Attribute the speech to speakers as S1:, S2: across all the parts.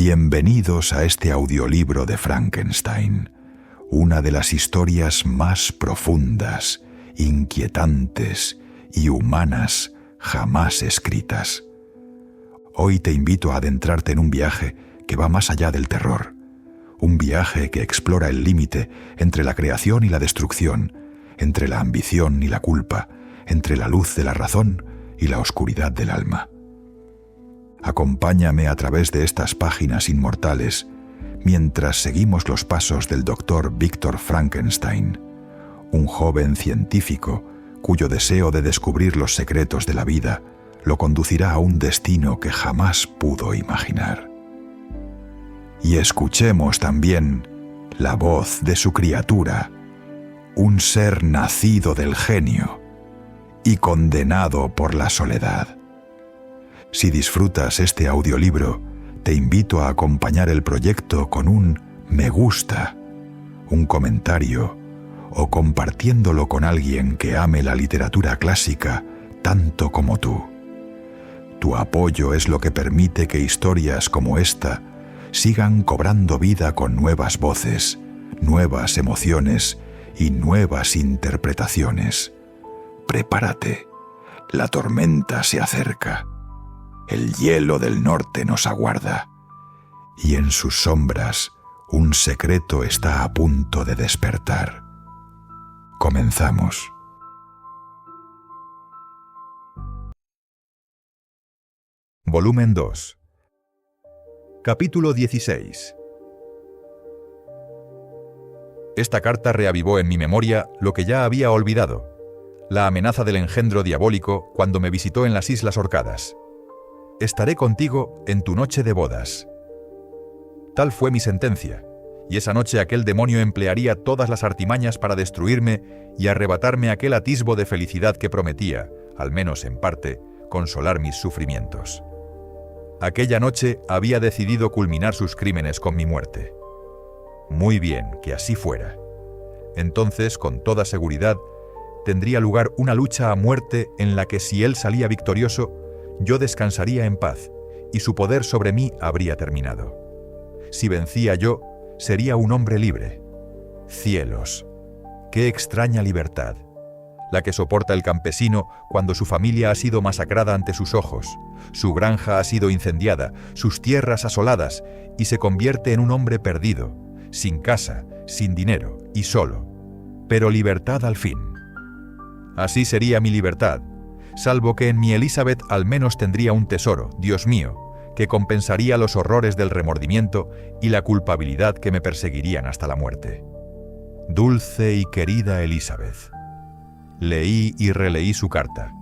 S1: Bienvenidos a este audiolibro de Frankenstein, una de las historias más profundas, inquietantes y humanas jamás escritas. Hoy te invito a adentrarte en un viaje que va más allá del terror, un viaje que explora el límite entre la creación y la destrucción, entre la ambición y la culpa, entre la luz de la razón y la oscuridad del alma. Acompáñame a través de estas páginas inmortales mientras seguimos los pasos del Dr. Victor Frankenstein, un joven científico cuyo deseo de descubrir los secretos de la vida lo conducirá a un destino que jamás pudo imaginar. Y escuchemos también la voz de su criatura, un ser nacido del genio y condenado por la soledad. Si disfrutas este audiolibro, te invito a acompañar el proyecto con un me gusta, un comentario o compartiéndolo con alguien que ame la literatura clásica tanto como tú. Tu apoyo es lo que permite que historias como esta sigan cobrando vida con nuevas voces, nuevas emociones y nuevas interpretaciones. Prepárate, la tormenta se acerca. El hielo del norte nos aguarda, y en sus sombras un secreto está a punto de despertar. Comenzamos.
S2: Volumen 2. Capítulo 16. Esta carta reavivó en mi memoria lo que ya había olvidado, la amenaza del engendro diabólico cuando me visitó en las Islas Orcadas. Estaré contigo en tu noche de bodas. Tal fue mi sentencia, y esa noche aquel demonio emplearía todas las artimañas para destruirme y arrebatarme aquel atisbo de felicidad que prometía, al menos en parte, consolar mis sufrimientos. Aquella noche había decidido culminar sus crímenes con mi muerte. Muy bien, que así fuera. Entonces, con toda seguridad, tendría lugar una lucha a muerte en la que si él salía victorioso, yo descansaría en paz, y su poder sobre mí habría terminado. Si vencía yo, sería un hombre libre. Cielos, qué extraña libertad, la que soporta el campesino cuando su familia ha sido masacrada ante sus ojos, su granja ha sido incendiada, sus tierras asoladas, y se convierte en un hombre perdido, sin casa, sin dinero y solo, pero libertad al fin. Así sería mi libertad, salvo que en mi Elizabeth al menos tendría un tesoro, Dios mío, que compensaría los horrores del remordimiento y la culpabilidad que me perseguirían hasta la muerte. Dulce y querida Elizabeth. Leí y releí su carta,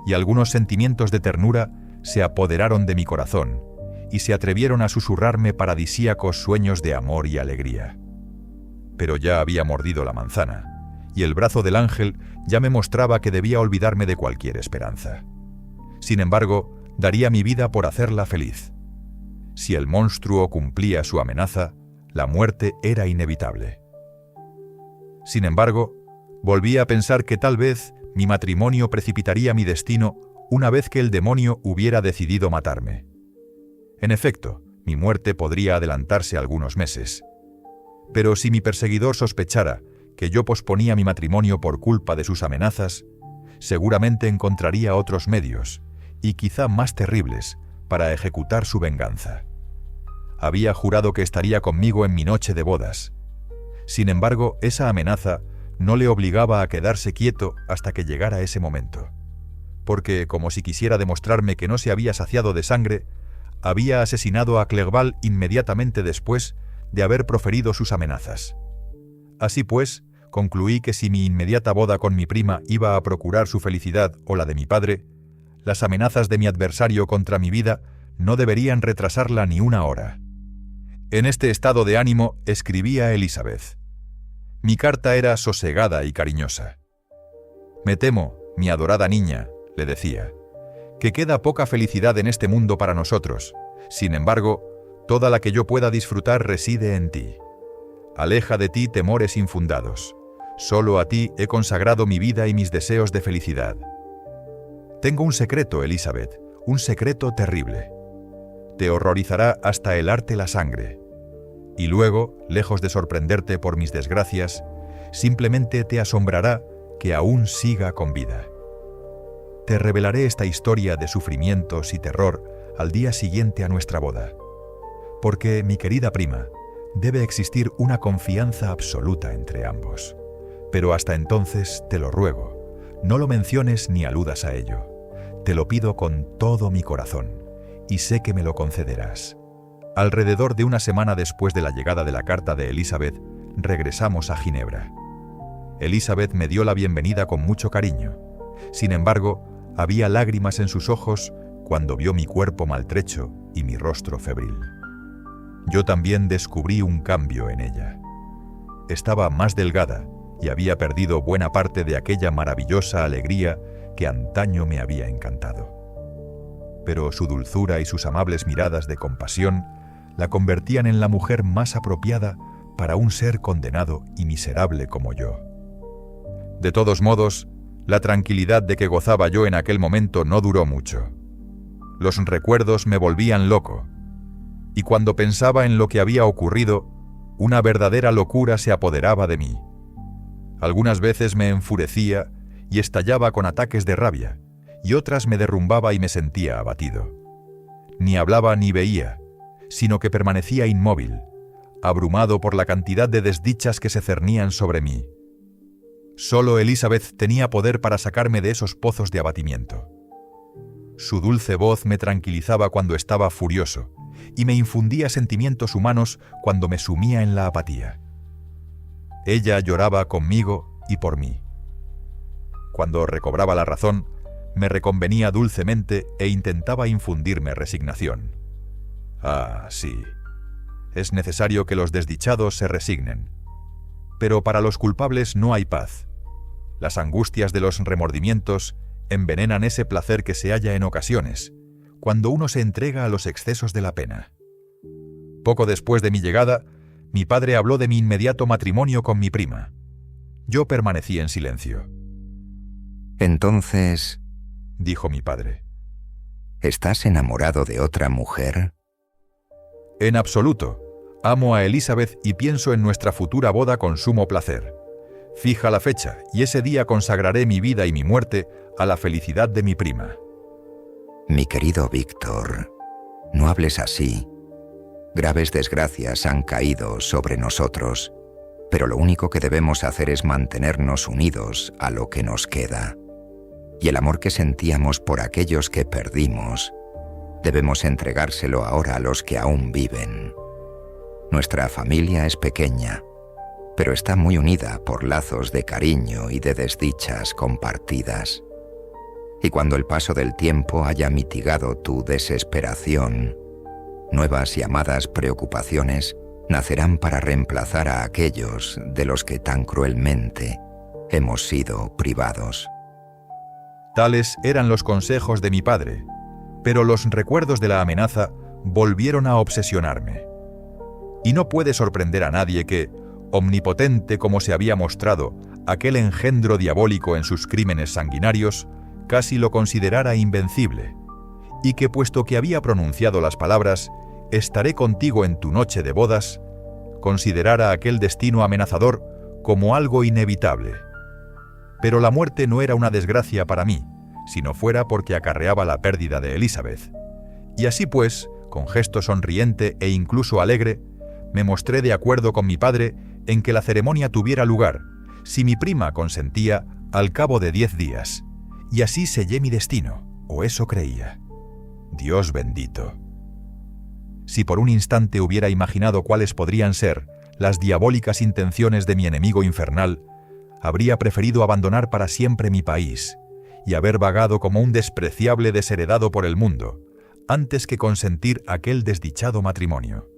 S2: y algunos sentimientos de ternura se apoderaron de mi corazón y se atrevieron a susurrarme paradisíacos sueños de amor y alegría. Pero ya había mordido la manzana, y el brazo del ángel ya me mostraba que debía olvidarme de cualquier esperanza. Sin embargo, daría mi vida por hacerla feliz. Si el monstruo cumplía su amenaza, la muerte era inevitable. Sin embargo, volví a pensar que tal vez mi matrimonio precipitaría mi destino una vez que el demonio hubiera decidido matarme. En efecto, mi muerte podría adelantarse algunos meses. Pero si mi perseguidor sospechara que yo posponía mi matrimonio por culpa de sus amenazas, seguramente encontraría otros medios, y quizá más terribles, para ejecutar su venganza. Había jurado que estaría conmigo en mi noche de bodas. Sin embargo, esa amenaza no le obligaba a quedarse quieto hasta que llegara ese momento, porque, como si quisiera demostrarme que no se había saciado de sangre, había asesinado a Clerval inmediatamente después de haber proferido sus amenazas. Así pues, concluí que si mi inmediata boda con mi prima iba a procurar su felicidad o la de mi padre, las amenazas de mi adversario contra mi vida no deberían retrasarla ni una hora. En este estado de ánimo escribí a Elizabeth. Mi carta era sosegada y cariñosa. «Me temo, mi adorada niña», le decía, «que queda poca felicidad en este mundo para nosotros. Sin embargo, toda la que yo pueda disfrutar reside en ti. Aleja de ti temores infundados. Solo a ti he consagrado mi vida y mis deseos de felicidad. Tengo un secreto, Elizabeth, un secreto terrible. te horrorizará hasta helarte la sangre. Y luego, lejos de sorprenderte por mis desgracias, simplemente te asombrará que aún siga con vida. Te revelaré esta historia de sufrimientos y terror al día siguiente a nuestra boda. Porque, mi querida prima, debe existir una confianza absoluta entre ambos. Pero hasta entonces, te lo ruego, no lo menciones ni aludas a ello. Te lo pido con todo mi corazón, y sé que me lo concederás. Alrededor de una semana después de la llegada de la carta de Elizabeth, regresamos a Ginebra. Elizabeth me dio la bienvenida con mucho cariño. Sin embargo, había lágrimas en sus ojos cuando vio mi cuerpo maltrecho y mi rostro febril. Yo también descubrí un cambio en ella. Estaba más delgada y había perdido buena parte de aquella maravillosa alegría que antaño me había encantado. Pero su dulzura y sus amables miradas de compasión la convertían en la mujer más apropiada para un ser condenado y miserable como yo. De todos modos, la tranquilidad de que gozaba yo en aquel momento no duró mucho. Los recuerdos me volvían loco, y cuando pensaba en lo que había ocurrido, una verdadera locura se apoderaba de mí. Algunas veces me enfurecía y estallaba con ataques de rabia, y otras me derrumbaba y me sentía abatido. Ni hablaba ni veía, sino que permanecía inmóvil, abrumado por la cantidad de desdichas que se cernían sobre mí. Solo Elizabeth tenía poder para sacarme de esos pozos de abatimiento. Su dulce voz me tranquilizaba cuando estaba furioso, y me infundía sentimientos humanos cuando me sumía en la apatía. Ella lloraba conmigo y por mí. Cuando recobraba la razón, me reconvenía dulcemente e intentaba infundirme resignación. Ah, sí. Es necesario que los desdichados se resignen. Pero para los culpables no hay paz. Las angustias de los remordimientos envenenan ese placer que se halla en ocasiones, cuando uno se entrega a los excesos de la pena. Poco después de mi llegada, mi padre habló de mi inmediato matrimonio con mi prima. Yo permanecí en silencio.
S3: Entonces,
S2: dijo mi padre.
S3: ¿estás enamorado de otra mujer?
S2: En absoluto. Amo a Elizabeth y pienso en nuestra futura boda con sumo placer. Fija la fecha y ese día consagraré mi vida y mi muerte a la felicidad de mi prima.
S3: Mi querido Víctor, no hables así. Graves desgracias han caído sobre nosotros, pero lo único que debemos hacer es mantenernos unidos a lo que nos queda. Y el amor que sentíamos por aquellos que perdimos, debemos entregárselo ahora a los que aún viven. Nuestra familia es pequeña, pero está muy unida por lazos de cariño y de desdichas compartidas. Y cuando el paso del tiempo haya mitigado tu desesperación, nuevas y amadas preocupaciones nacerán para reemplazar a aquellos de los que tan cruelmente hemos sido privados.
S2: Tales eran los consejos de mi padre, pero los recuerdos de la amenaza volvieron a obsesionarme. Y no puede sorprender a nadie que, omnipotente como se había mostrado aquel engendro diabólico en sus crímenes sanguinarios, casi lo considerara invencible, y que puesto que había pronunciado las palabras «estaré contigo en tu noche de bodas», considerara aquel destino amenazador como algo inevitable. Pero la muerte no era una desgracia para mí, si no fuera porque acarreaba la pérdida de Elizabeth. Y así pues, con gesto sonriente e incluso alegre, me mostré de acuerdo con mi padre en que la ceremonia tuviera lugar, si mi prima consentía, al cabo de 10 días. Y así sellé mi destino, o eso creía. Dios bendito. Si por un instante hubiera imaginado cuáles podrían ser las diabólicas intenciones de mi enemigo infernal, habría preferido abandonar para siempre mi país y haber vagado como un despreciable desheredado por el mundo, antes que consentir aquel desdichado matrimonio.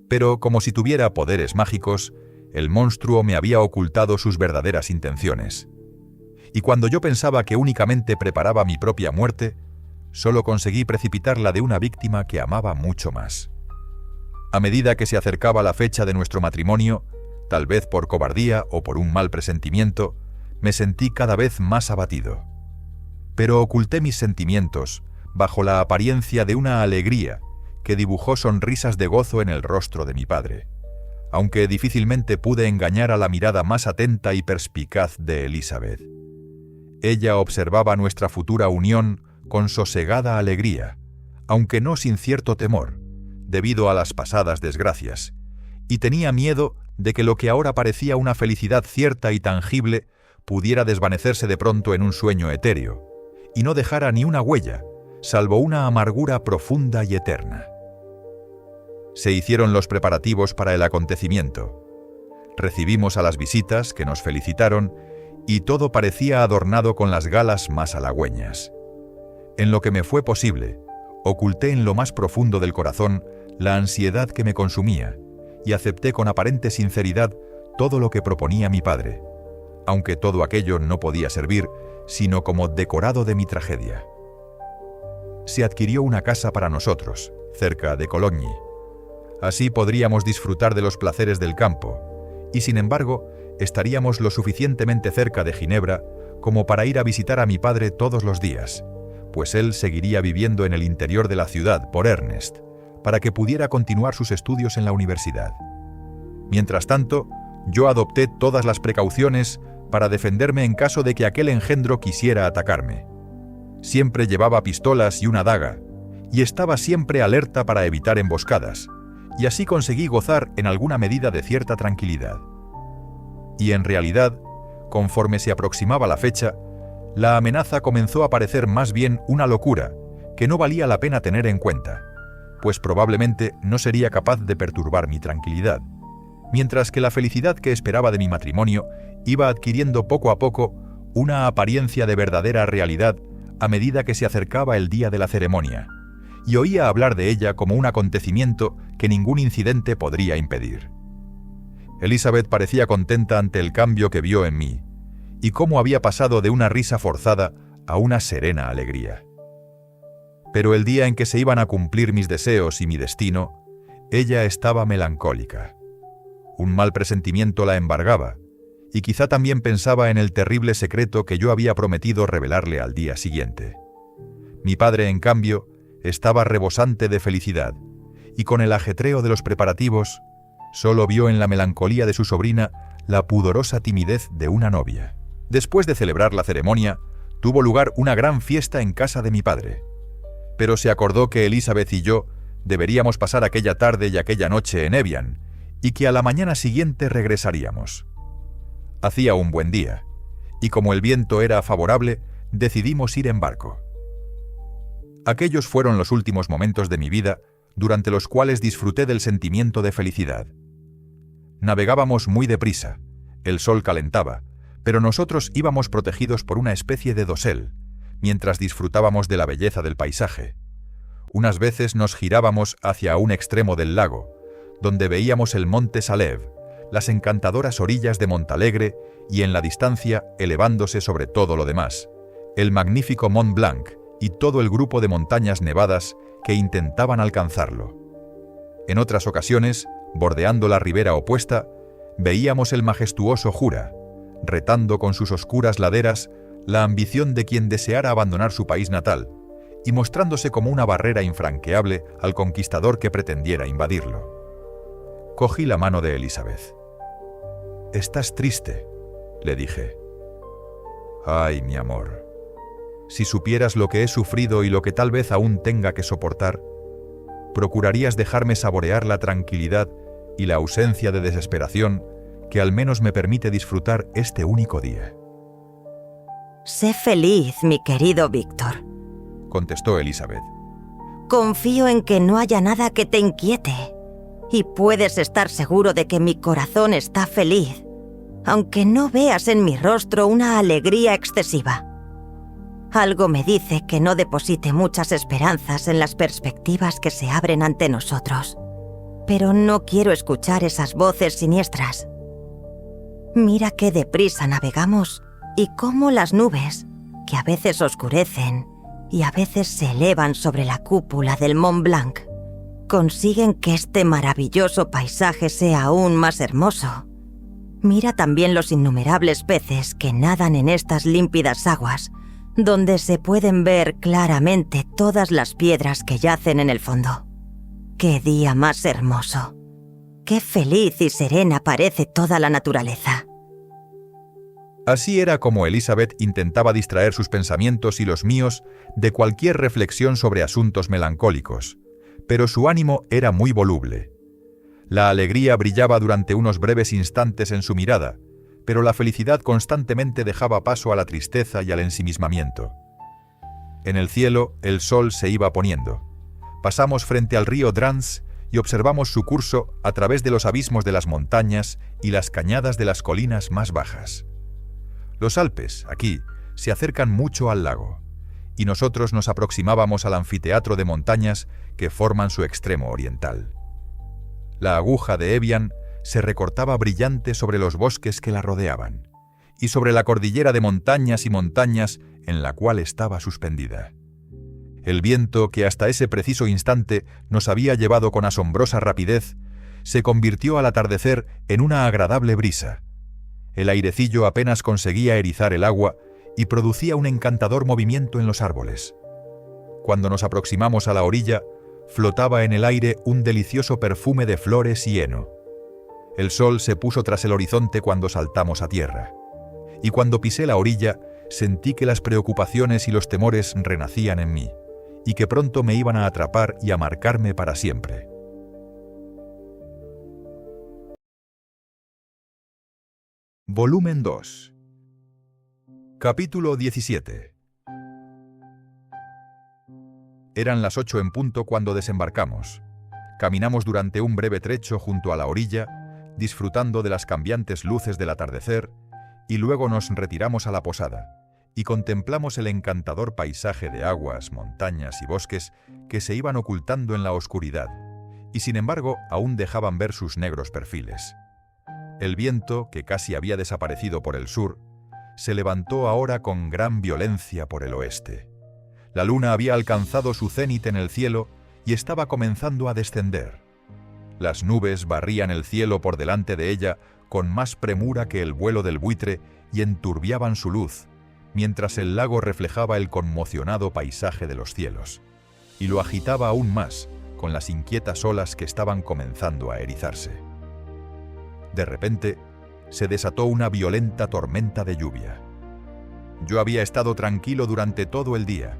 S2: Pero como si tuviera poderes mágicos, el monstruo me había ocultado sus verdaderas intenciones. Y cuando yo pensaba que únicamente preparaba mi propia muerte, solo conseguí precipitar la de una víctima que amaba mucho más. A medida que se acercaba la fecha de nuestro matrimonio, tal vez por cobardía o por un mal presentimiento, me sentí cada vez más abatido. Pero oculté mis sentimientos, bajo la apariencia de una alegría que dibujó sonrisas de gozo en el rostro de mi padre, aunque difícilmente pude engañar a la mirada más atenta y perspicaz de Elizabeth. Ella observaba nuestra futura unión con sosegada alegría, aunque no sin cierto temor, debido a las pasadas desgracias, y tenía miedo de que lo que ahora parecía una felicidad cierta y tangible pudiera desvanecerse de pronto en un sueño etéreo, y no dejara ni una huella, salvo una amargura profunda y eterna. Se hicieron los preparativos para el acontecimiento. Recibimos a las visitas, que nos felicitaron, y todo parecía adornado con las galas más halagüeñas. En lo que me fue posible, oculté en lo más profundo del corazón la ansiedad que me consumía, y acepté con aparente sinceridad todo lo que proponía mi padre, aunque todo aquello no podía servir sino como decorado de mi tragedia. Se adquirió una casa para nosotros, cerca de Cologny. Así podríamos disfrutar de los placeres del campo, y sin embargo, estaríamos lo suficientemente cerca de Ginebra como para ir a visitar a mi padre todos los días, pues él seguiría viviendo en el interior de la ciudad por Ernest, para que pudiera continuar sus estudios en la universidad. Mientras tanto, yo adopté todas las precauciones para defenderme en caso de que aquel engendro quisiera atacarme. Siempre llevaba pistolas y una daga, y estaba siempre alerta para evitar emboscadas, y así conseguí gozar en alguna medida de cierta tranquilidad. Y en realidad, conforme se aproximaba la fecha, la amenaza comenzó a parecer más bien una locura que no valía la pena tener en cuenta, pues probablemente no sería capaz de perturbar mi tranquilidad, mientras que la felicidad que esperaba de mi matrimonio iba adquiriendo poco a poco una apariencia de verdadera realidad a medida que se acercaba el día de la ceremonia, y oía hablar de ella como un acontecimiento que ningún incidente podría impedir. Elizabeth parecía contenta ante el cambio que vio en mí, y cómo había pasado de una risa forzada a una serena alegría. Pero el día en que se iban a cumplir mis deseos y mi destino, ella estaba melancólica. Un mal presentimiento la embargaba, y quizá también pensaba en el terrible secreto que yo había prometido revelarle al día siguiente. Mi padre, en cambio, estaba rebosante de felicidad, y con el ajetreo de los preparativos, solo vio en la melancolía de su sobrina la pudorosa timidez de una novia. Después de celebrar la ceremonia, tuvo lugar una gran fiesta en casa de mi padre. Pero se acordó que Elizabeth y yo deberíamos pasar aquella tarde y aquella noche en Evian, y que a la mañana siguiente regresaríamos. Hacía un buen día, y como el viento era favorable, decidimos ir en barco. Aquellos fueron los últimos momentos de mi vida, durante los cuales disfruté del sentimiento de felicidad. Navegábamos muy deprisa, el sol calentaba, pero nosotros íbamos protegidos por una especie de dosel, mientras disfrutábamos de la belleza del paisaje. Unas veces nos girábamos hacia un extremo del lago, donde veíamos el monte Salève, las encantadoras orillas de Montalegre y en la distancia, elevándose sobre todo lo demás, el magnífico Mont Blanc y todo el grupo de montañas nevadas que intentaban alcanzarlo. En otras ocasiones, bordeando la ribera opuesta, veíamos el majestuoso Jura, retando con sus oscuras laderas la ambición de quien deseara abandonar su país natal y mostrándose como una barrera infranqueable al conquistador que pretendiera invadirlo. Cogí la mano de Elizabeth. «Estás triste», le dije. «Ay, mi amor, si supieras lo que he sufrido y lo que tal vez aún tenga que soportar, procurarías dejarme saborear la tranquilidad y la ausencia de desesperación que al menos me permite disfrutar este único día».
S4: «Sé feliz, mi querido Víctor»,
S2: contestó Elizabeth.
S4: «Confío en que no haya nada que te inquiete, y puedes estar seguro de que mi corazón está feliz, aunque no veas en mi rostro una alegría excesiva. Algo me dice que no deposite muchas esperanzas en las perspectivas que se abren ante nosotros, pero no quiero escuchar esas voces siniestras. Mira qué deprisa navegamos y cómo las nubes, que a veces oscurecen y a veces se elevan sobre la cúpula del Mont Blanc, consiguen que este maravilloso paisaje sea aún más hermoso. Mira también los innumerables peces que nadan en estas límpidas aguas, donde se pueden ver claramente todas las piedras que yacen en el fondo. ¡Qué día más hermoso! ¡Qué feliz y serena parece toda la naturaleza!
S2: Así era como Elizabeth intentaba distraer sus pensamientos y los míos de cualquier reflexión sobre asuntos melancólicos, pero su ánimo era muy voluble. La alegría brillaba durante unos breves instantes en su mirada, pero la felicidad constantemente dejaba paso a la tristeza y al ensimismamiento. En el cielo, el sol se iba poniendo. Pasamos frente al río Drans y observamos su curso a través de los abismos de las montañas y las cañadas de las colinas más bajas. Los Alpes, aquí, se acercan mucho al lago, y nosotros nos aproximábamos al anfiteatro de montañas que forman su extremo oriental. La aguja de Evian se recortaba brillante sobre los bosques que la rodeaban, y sobre la cordillera de montañas y montañas en la cual estaba suspendida. El viento, que hasta ese preciso instante nos había llevado con asombrosa rapidez, se convirtió al atardecer en una agradable brisa. El airecillo apenas conseguía erizar el agua y producía un encantador movimiento en los árboles. Cuando nos aproximamos a la orilla, flotaba en el aire un delicioso perfume de flores y heno. El sol se puso tras el horizonte cuando saltamos a tierra, y cuando pisé la orilla, sentí que las preocupaciones y los temores renacían en mí, y que pronto me iban a atrapar y a marcarme para siempre. Volumen 2. Capítulo 17. Eran las 8 en punto cuando desembarcamos. Caminamos durante un breve trecho junto a la orilla, disfrutando de las cambiantes luces del atardecer, y luego nos retiramos a la posada, y contemplamos el encantador paisaje de aguas, montañas y bosques que se iban ocultando en la oscuridad, y sin embargo aún dejaban ver sus negros perfiles. El viento, que casi había desaparecido por el sur, se levantó ahora con gran violencia por el oeste. La luna había alcanzado su cénit en el cielo y estaba comenzando a descender. Las nubes barrían el cielo por delante de ella con más premura que el vuelo del buitre y enturbiaban su luz, mientras el lago reflejaba el conmocionado paisaje de los cielos, y lo agitaba aún más con las inquietas olas que estaban comenzando a erizarse. De repente, se desató una violenta tormenta de lluvia. Yo había estado tranquilo durante todo el día,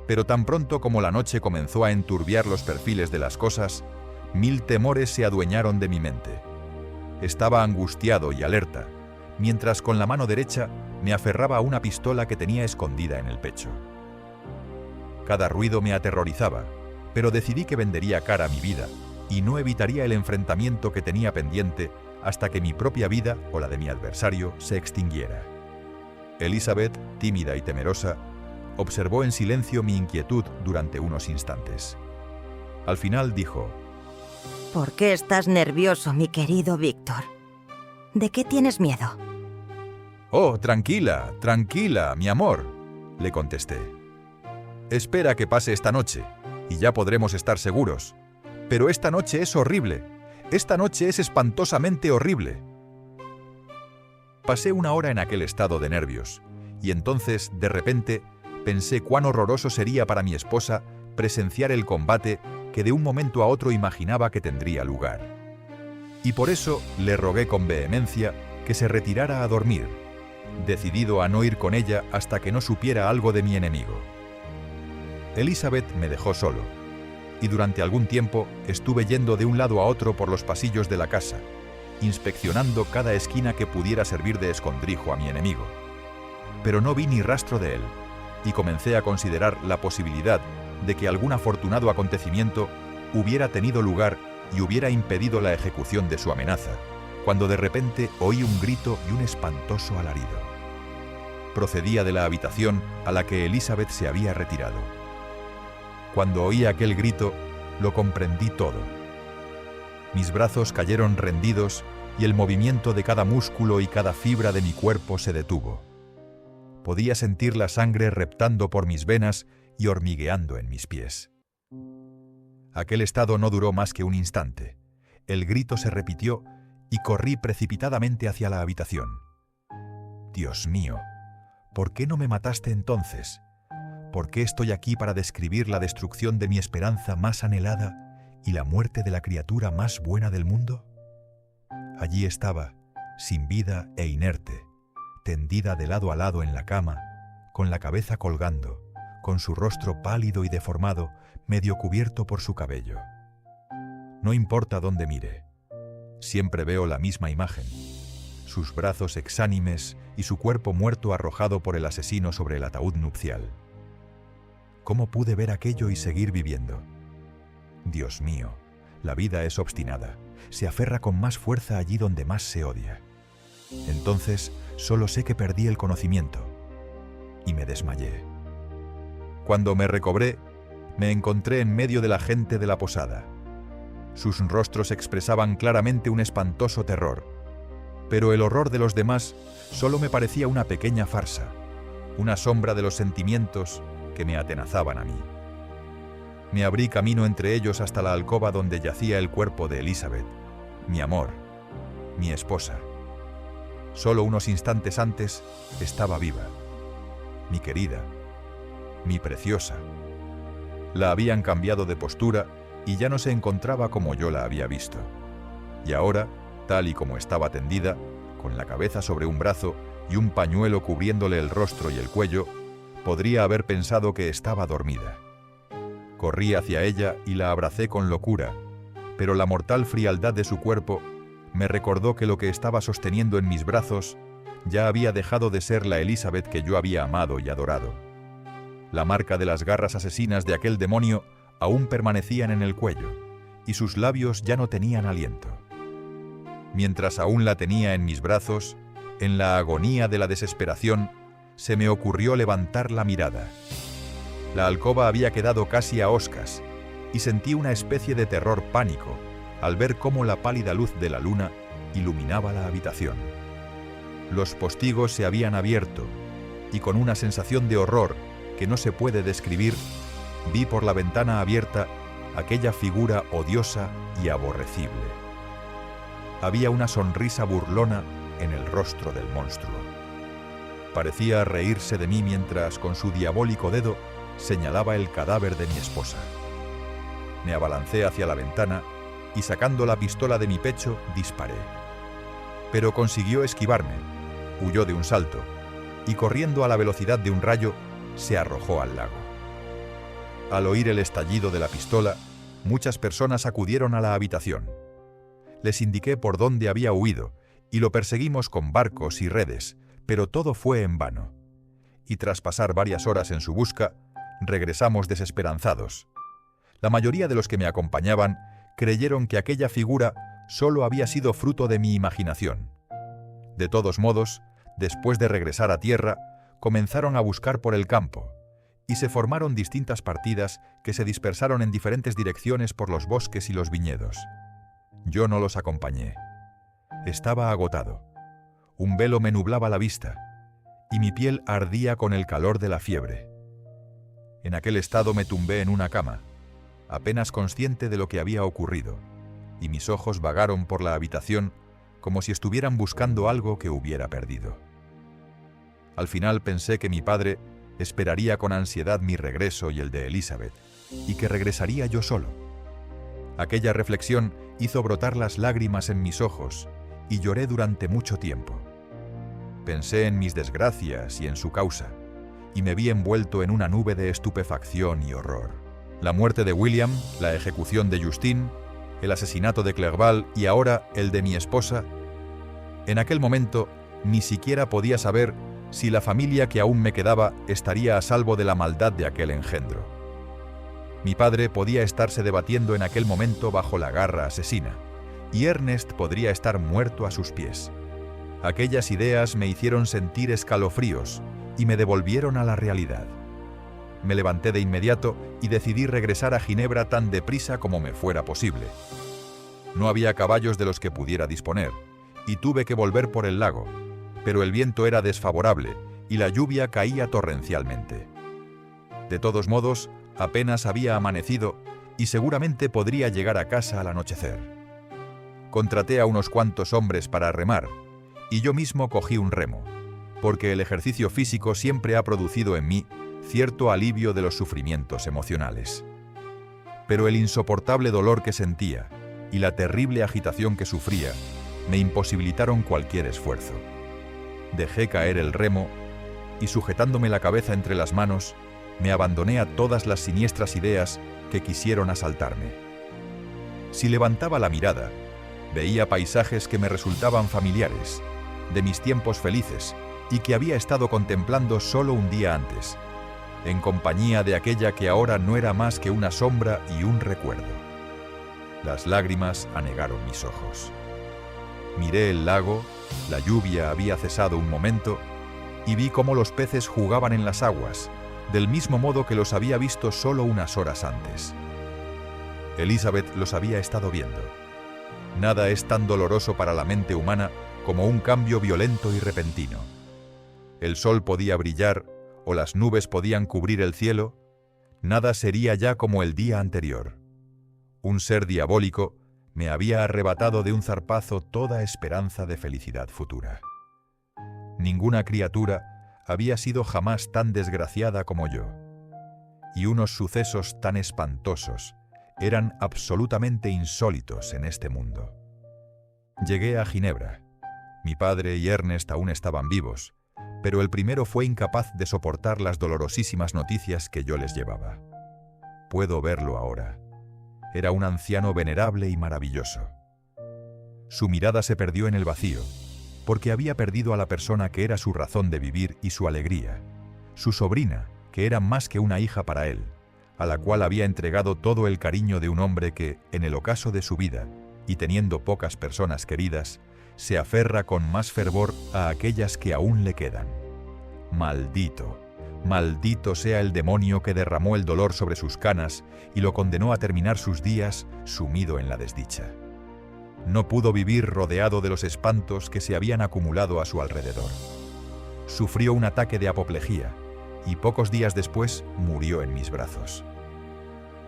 S2: pero tan pronto como la noche comenzó a enturbiar los perfiles de las cosas, 1000 temores se adueñaron de mi mente. Estaba angustiado y alerta, mientras con la mano derecha me aferraba a una pistola que tenía escondida en el pecho. Cada ruido me aterrorizaba, pero decidí que vendería cara a mi vida y no evitaría el enfrentamiento que tenía pendiente hasta que mi propia vida o la de mi adversario se extinguiera. Elizabeth, tímida y temerosa, observó en silencio mi inquietud durante unos instantes. Al final dijo:
S4: ¿Por qué estás nervioso, mi querido Víctor? ¿De qué tienes miedo?
S2: «Oh, tranquila, tranquila, mi amor», le contesté. «Espera que pase esta noche, y ya podremos estar seguros. Pero esta noche es horrible. Esta noche es espantosamente horrible». Pasé una hora en aquel estado de nervios, y entonces, de repente, pensé cuán horroroso sería para mi esposa presenciar el combate que de un momento a otro imaginaba que tendría lugar. Y por eso le rogué con vehemencia que se retirara a dormir, decidido a no ir con ella hasta que no supiera algo de mi enemigo. Elizabeth me dejó solo, y durante algún tiempo estuve yendo de un lado a otro por los pasillos de la casa, inspeccionando cada esquina que pudiera servir de escondrijo a mi enemigo. Pero no vi ni rastro de él, y comencé a considerar la posibilidad de que algún afortunado acontecimiento hubiera tenido lugar y hubiera impedido la ejecución de su amenaza, cuando de repente oí un grito y un espantoso alarido. Procedía de la habitación a la que Elizabeth se había retirado. Cuando oí aquel grito, lo comprendí todo. Mis brazos cayeron rendidos y el movimiento de cada músculo y cada fibra de mi cuerpo se detuvo. Podía sentir la sangre reptando por mis venas y hormigueando en mis pies. Aquel estado no duró más que un instante. El grito se repitió y corrí precipitadamente hacia la habitación. Dios mío, ¿Por qué no me mataste entonces? ¿Por qué estoy aquí para describir la destrucción de mi esperanza más anhelada y la muerte de la criatura más buena del mundo? Allí estaba, sin vida e inerte, tendida de lado a lado en la cama, con la cabeza colgando, con su rostro pálido y deformado, medio cubierto por su cabello. No importa dónde mire, siempre veo la misma imagen, sus brazos exánimes y su cuerpo muerto arrojado por el asesino sobre el ataúd nupcial. ¿Cómo pude ver aquello y seguir viviendo? Dios mío, la vida es obstinada, se aferra con más fuerza allí donde más se odia. Entonces, solo sé que perdí el conocimiento y me desmayé. Cuando me recobré, me encontré en medio de la gente de la posada. Sus rostros expresaban claramente un espantoso terror, pero el horror de los demás solo me parecía una pequeña farsa, una sombra de los sentimientos que me atenazaban a mí. Me abrí camino entre ellos hasta la alcoba donde yacía el cuerpo de Elizabeth, mi amor, mi esposa. Solo unos instantes antes estaba viva, mi querida, mi preciosa. La habían cambiado de postura y ya no se encontraba como yo la había visto. Y ahora, tal y como estaba tendida, con la cabeza sobre un brazo y un pañuelo cubriéndole el rostro y el cuello, podría haber pensado que estaba dormida. Corrí hacia ella y la abracé con locura, pero la mortal frialdad de su cuerpo me recordó que lo que estaba sosteniendo en mis brazos ya había dejado de ser la Elizabeth que yo había amado y adorado. La marca de las garras asesinas de aquel demonio aún permanecían en el cuello, y sus labios ya no tenían aliento. Mientras aún la tenía en mis brazos, en la agonía de la desesperación, se me ocurrió levantar la mirada. La alcoba había quedado casi a oscas, y sentí una especie de terror pánico al ver cómo la pálida luz de la luna iluminaba la habitación. Los postigos se habían abierto, y con una sensación de horror que no se puede describir, vi por la ventana abierta aquella figura odiosa y aborrecible. Había una sonrisa burlona en el rostro del monstruo. Parecía reírse de mí mientras con su diabólico dedo señalaba el cadáver de mi esposa. Me abalancé hacia la ventana y sacando la pistola de mi pecho disparé. Pero consiguió esquivarme, huyó de un salto y corriendo a la velocidad de un rayo se arrojó al lago. Al oír el estallido de la pistola, muchas personas acudieron a la habitación. Les indiqué por dónde había huido y lo perseguimos con barcos y redes, pero todo fue en vano. Y tras pasar varias horas en su busca, regresamos desesperanzados. La mayoría de los que me acompañaban creyeron que aquella figura solo había sido fruto de mi imaginación. De todos modos, después de regresar a tierra, comenzaron a buscar por el campo, y se formaron distintas partidas que se dispersaron en diferentes direcciones por los bosques y los viñedos. Yo no los acompañé. Estaba agotado. Un velo me nublaba la vista, y mi piel ardía con el calor de la fiebre. En aquel estado me tumbé en una cama, apenas consciente de lo que había ocurrido, y mis ojos vagaron por la habitación como si estuvieran buscando algo que hubiera perdido. Al final pensé que mi padre esperaría con ansiedad mi regreso y el de Elizabeth, y que regresaría yo solo. Aquella reflexión hizo brotar las lágrimas en mis ojos, y lloré durante mucho tiempo. Pensé en mis desgracias y en su causa, y me vi envuelto en una nube de estupefacción y horror. La muerte de William, la ejecución de Justine, el asesinato de Clerval y ahora el de mi esposa. En aquel momento ni siquiera podía saber si la familia que aún me quedaba estaría a salvo de la maldad de aquel engendro. Mi padre podía estarse debatiendo en aquel momento bajo la garra asesina, y Ernest podría estar muerto a sus pies. Aquellas ideas me hicieron sentir escalofríos y me devolvieron a la realidad. Me levanté de inmediato y decidí regresar a Ginebra tan deprisa como me fuera posible. No había caballos de los que pudiera disponer, y tuve que volver por el lago, pero el viento era desfavorable y la lluvia caía torrencialmente. De todos modos, apenas había amanecido y seguramente podría llegar a casa al anochecer. Contraté a unos cuantos hombres para remar, y yo mismo cogí un remo, porque el ejercicio físico siempre ha producido en mí cierto alivio de los sufrimientos emocionales. Pero el insoportable dolor que sentía y la terrible agitación que sufría me imposibilitaron cualquier esfuerzo. Dejé caer el remo y, sujetándome la cabeza entre las manos, me abandoné a todas las siniestras ideas que quisieron asaltarme. Si levantaba la mirada, veía paisajes que me resultaban familiares, de mis tiempos felices, y que había estado contemplando solo un día antes, en compañía de aquella que ahora no era más que una sombra y un recuerdo. Las lágrimas anegaron mis ojos. Miré el lago, la lluvia había cesado un momento, y vi cómo los peces jugaban en las aguas, del mismo modo que los había visto solo unas horas antes. Elizabeth los había estado viendo. Nada es tan doloroso para la mente humana como un cambio violento y repentino. El sol podía brillar o las nubes podían cubrir el cielo, nada sería ya como el día anterior. Un ser diabólico me había arrebatado de un zarpazo toda esperanza de felicidad futura. Ninguna criatura había sido jamás tan desgraciada como yo, y unos sucesos tan espantosos eran absolutamente insólitos en este mundo. Llegué a Ginebra. Mi padre y Ernest aún estaban vivos, pero el primero fue incapaz de soportar las dolorosísimas noticias que yo les llevaba. Puedo verlo ahora. Era un anciano venerable y maravilloso. Su mirada se perdió en el vacío, porque había perdido a la persona que era su razón de vivir y su alegría, su sobrina, que era más que una hija para él, a la cual había entregado todo el cariño de un hombre que, en el ocaso de su vida, y teniendo pocas personas queridas, se aferra con más fervor a aquellas que aún le quedan. Maldito, maldito sea el demonio que derramó el dolor sobre sus canas y lo condenó a terminar sus días sumido en la desdicha. No pudo vivir rodeado de los espantos que se habían acumulado a su alrededor. Sufrió un ataque de apoplejía y pocos días después murió en mis brazos.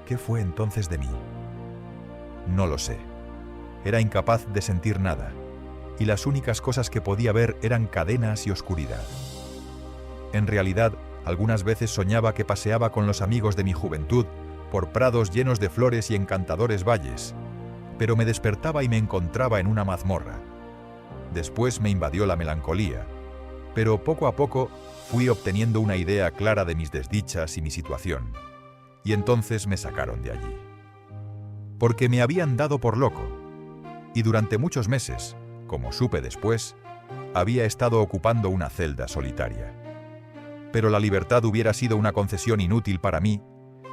S2: ¿Qué fue entonces de mí? No lo sé. Era incapaz de sentir nada, y las únicas cosas que podía ver eran cadenas y oscuridad. En realidad, algunas veces soñaba que paseaba con los amigos de mi juventud por prados llenos de flores y encantadores valles, pero me despertaba y me encontraba en una mazmorra. Después me invadió la melancolía, pero poco a poco fui obteniendo una idea clara de mis desdichas y mi situación, y entonces me sacaron de allí. Porque me habían dado por loco, y durante muchos meses, como supe después, había estado ocupando una celda solitaria. Pero la libertad hubiera sido una concesión inútil para mí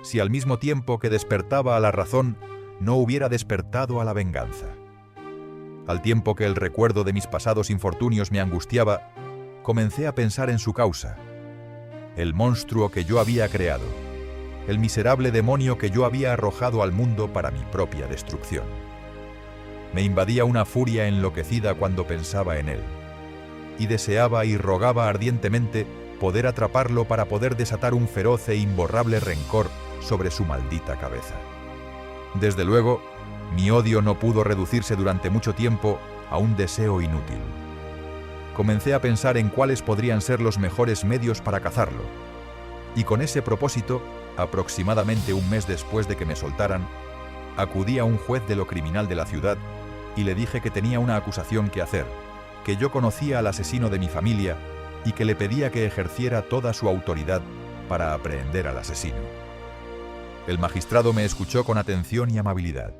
S2: si al mismo tiempo que despertaba a la razón no hubiera despertado a la venganza. Al tiempo que el recuerdo de mis pasados infortunios me angustiaba, comencé a pensar en su causa, el monstruo que yo había creado, el miserable demonio que yo había arrojado al mundo para mi propia destrucción. Me invadía una furia enloquecida cuando pensaba en él, y deseaba y rogaba ardientemente poder atraparlo para poder desatar un feroz e imborrable rencor sobre su maldita cabeza. Desde luego, mi odio no pudo reducirse durante mucho tiempo a un deseo inútil. Comencé a pensar en cuáles podrían ser los mejores medios para cazarlo, y con ese propósito, aproximadamente un mes después de que me soltaran, acudí a un juez de lo criminal de la ciudad y le dije que tenía una acusación que hacer, que yo conocía al asesino de mi familia y que le pedía que ejerciera toda su autoridad para aprehender al asesino. El magistrado me escuchó con atención y amabilidad.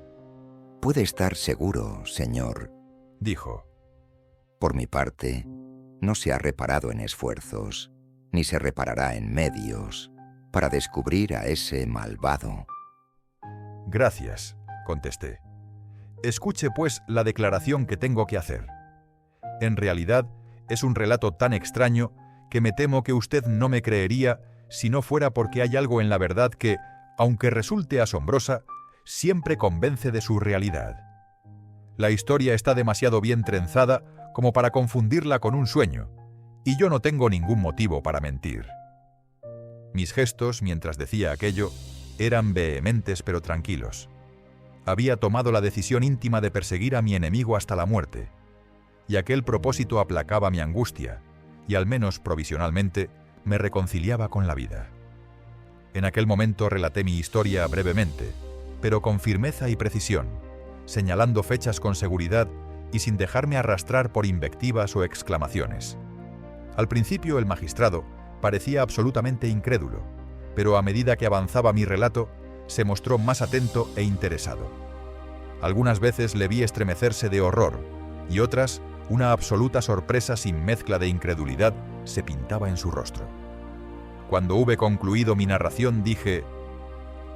S3: Puede estar seguro, señor,
S2: dijo.
S3: Por mi parte, no se ha reparado en esfuerzos, ni se reparará en medios, para descubrir a ese malvado.
S2: Gracias, contesté. Escuche, pues, la declaración que tengo que hacer. En realidad, es un relato tan extraño que me temo que usted no me creería si no fuera porque hay algo en la verdad que, aunque resulte asombrosa, siempre convence de su realidad. La historia está demasiado bien trenzada como para confundirla con un sueño, y yo no tengo ningún motivo para mentir. Mis gestos, mientras decía aquello, eran vehementes pero tranquilos. Había tomado la decisión íntima de perseguir a mi enemigo hasta la muerte, y aquel propósito aplacaba mi angustia, y al menos provisionalmente me reconciliaba con la vida. En aquel momento relaté mi historia brevemente, pero con firmeza y precisión, señalando fechas con seguridad y sin dejarme arrastrar por invectivas o exclamaciones. Al principio el magistrado parecía absolutamente incrédulo, pero a medida que avanzaba mi relato, se mostró más atento e interesado. Algunas veces le vi estremecerse de horror, y otras, una absoluta sorpresa sin mezcla de incredulidad se pintaba en su rostro. Cuando hube concluido mi narración dije: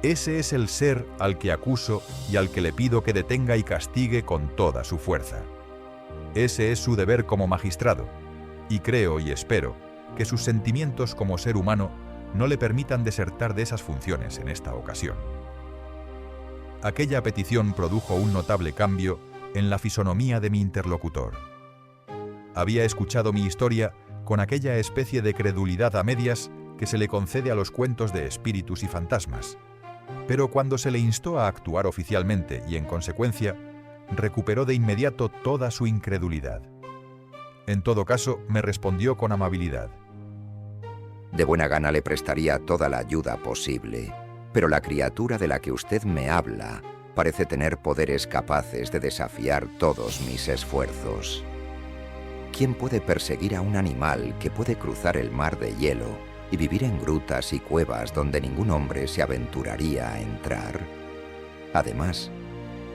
S2: «Ese es el ser al que acuso y al que le pido que detenga y castigue con toda su fuerza. Ese es su deber como magistrado, y creo y espero que sus sentimientos como ser humano no le permitan desertar de esas funciones en esta ocasión». Aquella petición produjo un notable cambio en la fisonomía de mi interlocutor. Había escuchado mi historia con aquella especie de credulidad a medias que se le concede a los cuentos de espíritus y fantasmas, pero cuando se le instó a actuar oficialmente y en consecuencia, recuperó de inmediato toda su incredulidad. En todo caso, me respondió con amabilidad:
S3: De buena gana le prestaría toda la ayuda posible, pero la criatura de la que usted me habla parece tener poderes capaces de desafiar todos mis esfuerzos. ¿Quién puede perseguir a un animal que puede cruzar el mar de hielo y vivir en grutas y cuevas donde ningún hombre se aventuraría a entrar? Además,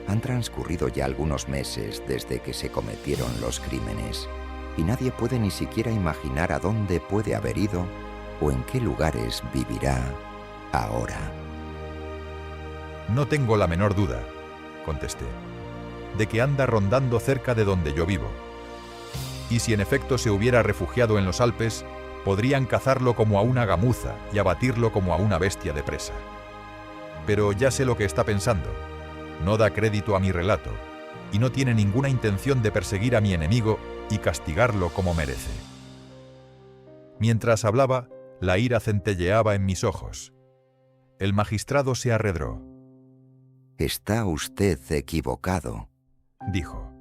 S3: han transcurrido ya algunos meses desde que se cometieron los crímenes, y nadie puede ni siquiera imaginar a dónde puede haber ido o en qué lugares vivirá ahora.
S2: «No tengo la menor duda», contesté, «de que anda rondando cerca de donde yo vivo. Y si en efecto se hubiera refugiado en los Alpes, podrían cazarlo como a una gamuza y abatirlo como a una bestia de presa. Pero ya sé lo que está pensando. No da crédito a mi relato, y no tiene ninguna intención de perseguir a mi enemigo y castigarlo como merece». Mientras hablaba, la ira centelleaba en mis ojos. El magistrado se arredró.
S3: «Está usted equivocado»,
S2: dijo.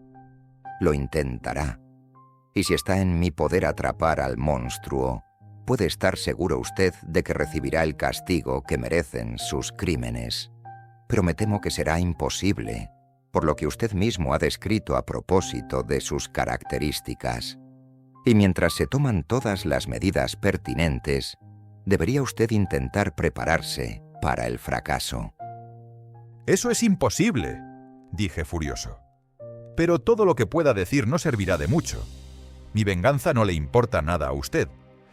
S3: «Lo intentará. Y si está en mi poder atrapar al monstruo, puede estar seguro usted de que recibirá el castigo que merecen sus crímenes. Pero me temo que será imposible, por lo que usted mismo ha descrito a propósito de sus características. Y mientras se toman todas las medidas pertinentes, debería usted intentar prepararse para el fracaso».
S2: «Eso es imposible», dije furioso. «Pero todo lo que pueda decir no servirá de mucho. Mi venganza no le importa nada a usted.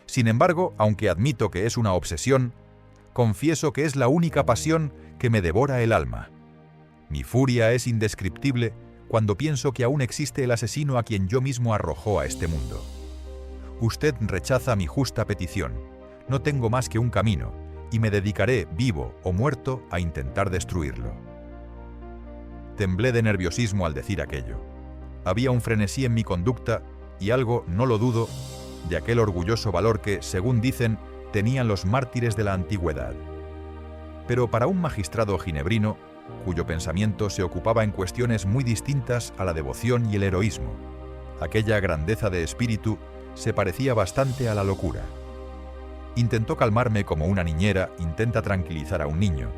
S2: Sin embargo, aunque admito que es una obsesión, confieso que es la única pasión que me devora el alma. Mi furia es indescriptible cuando pienso que aún existe el asesino a quien yo mismo arrojó a este mundo. Usted rechaza mi justa petición. No tengo más que un camino, y me dedicaré, vivo o muerto, a intentar destruirlo». Temblé de nerviosismo al decir aquello. Había un frenesí en mi conducta y algo, no lo dudo, de aquel orgulloso valor que, según dicen, tenían los mártires de la antigüedad. Pero para un magistrado ginebrino, cuyo pensamiento se ocupaba en cuestiones muy distintas a la devoción y el heroísmo, aquella grandeza de espíritu se parecía bastante a la locura. Intentó calmarme como una niñera intenta tranquilizar a un niño,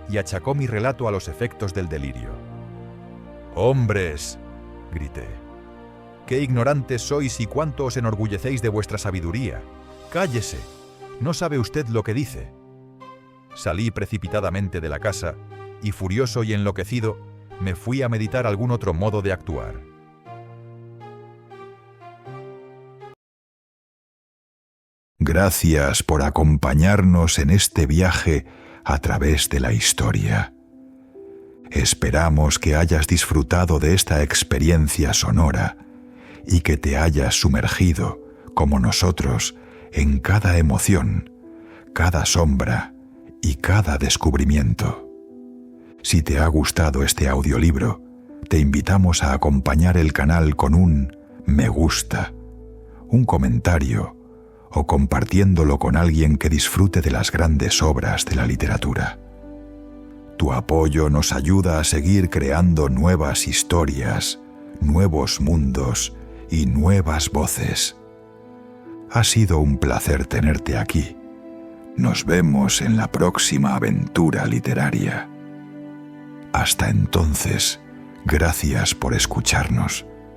S2: y achacó mi relato a los efectos del delirio. «¡Hombres!», grité. «¡Qué ignorantes sois y cuánto os enorgullecéis de vuestra sabiduría! ¡Cállese! No sabe usted lo que dice». Salí precipitadamente de la casa y, furioso y enloquecido, me fui a meditar algún otro modo de actuar.
S1: Gracias por acompañarnos en este viaje a través de la historia. Esperamos que hayas disfrutado de esta experiencia sonora y que te hayas sumergido, como nosotros, en cada emoción, cada sombra y cada descubrimiento. Si te ha gustado este audiolibro, te invitamos a acompañar el canal con un me gusta, un comentario o compartiéndolo con alguien que disfrute de las grandes obras de la literatura. Tu apoyo nos ayuda a seguir creando nuevas historias, nuevos mundos y nuevas voces. Ha sido un placer tenerte aquí. Nos vemos en la próxima aventura literaria. Hasta entonces, gracias por escucharnos.